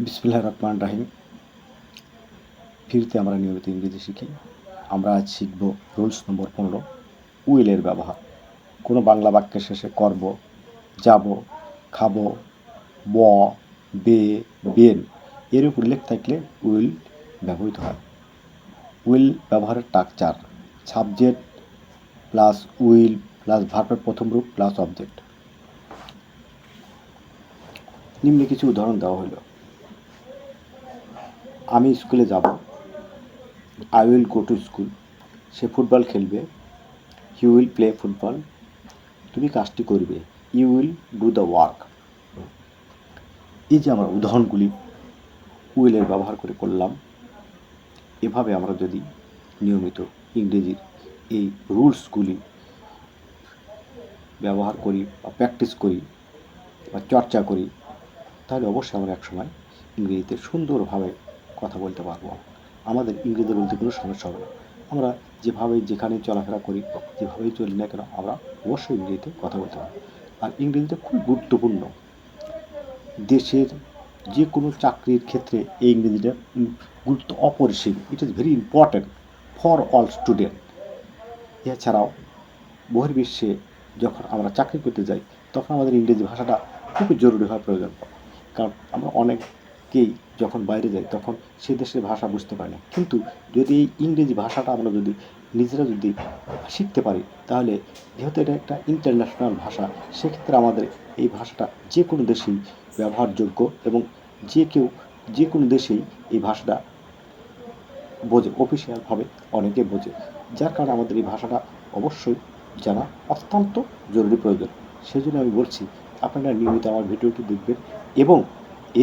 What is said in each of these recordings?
বিসমিল্লাহির রহমানির রহিম। ফ্রিতে আমরা নিয়মিত ইংরেজি শিখি। আমরা আজ শিখব রুলস নম্বর 15, উইলের ব্যবহার। কোনো বাংলা বাক্যের শেষে করব, যাব, খাবো, ব, বে, বেন এর উপর উল্লেখ থাকলে উইল ব্যবহৃত হয়। উইল ব্যবহারের structure: subject plus will plus ভার্বের প্রথম রূপ প্লাস অবজেক্ট। নিম্নে কিছু উদাহরণ দেওয়া হলো: আমি স্কুলে যাব, I will go to school. সে ফুটবল খেলবে, হি উইল প্লে ফুটবল। তুমি কাজটি করবে, you will do the work. এই যে আমরা উদাহরণগুলি উইলের ব্যবহার করে করলাম, এভাবে আমরা যদি নিয়মিত ইংরেজির এই রুলসগুলি ব্যবহার করি বা প্র্যাকটিস করি বা চর্চা করি, তাহলে অবশ্যই আমরা একসময় ইংরেজিতে সুন্দরভাবে কথা বলতে পারবো। আমাদের ইংরেজি বলতে কোনো সমস্যা হবে না। আমরা যেভাবে যেখানে চলাফেরা করি, যেভাবেই চলি না কেন, আমরা অবশ্যই ইংরেজিতে কথা বলতে পারবো। আর ইংরেজিটা খুব গুরুত্বপূর্ণ। দেশের যে কোনো চাকরির ক্ষেত্রে এই ইংরেজিটা গুরুত্ব অপরিসীম। It is very important for all student. এছাড়াও বহির্বিশ্বে যখন আমরা চাকরি করতে যাই, তখন আমাদের ইংরেজি ভাষাটা খুবই জরুরিভাবে প্রয়োজন পড়ে। কারণ আমরা অনেকেই যখন বাইরে যাই, তখন সে দেশের ভাষা বুঝতে পারি না। কিন্তু যদি এই ইংরেজি ভাষাটা আমরা যদি নিজেরা যদি শিখতে পারি, তাহলে যেহেতু এটা একটা ইন্টারন্যাশনাল ভাষা, সেক্ষেত্রে আমাদের এই ভাষাটা যে কোনো দেশেই ব্যবহারযোগ্য এবং যে কেউ যে কোনো দেশেই এই ভাষাটা বোঝে, অফিসিয়ালভাবে অনেকে বোঝে। যার কারণে আমাদের এই ভাষাটা অবশ্যই জানা অত্যন্ত জরুরি প্রয়োজন। সেই জন্য আমি বলছি, আপনারা নিয়মিত আমার ভিডিওটি দেখবেন এবং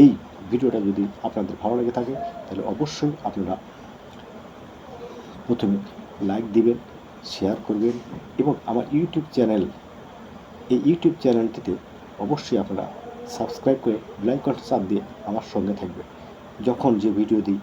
এই ভিডিওটা যদি আপনাদের ভালো লেগে থাকে, তাহলে অবশ্যই আপনারা প্রথমে লাইক দিবেন, শেয়ার করবেন এবং আমার ইউটিউব চ্যানেলটিতে অবশ্যই আপনারা সাবস্ক্রাইব করে বেল আইকনটি চাপ দিয়ে আমার সঙ্গে থাকবেন। যখন যে ভিডিও দিই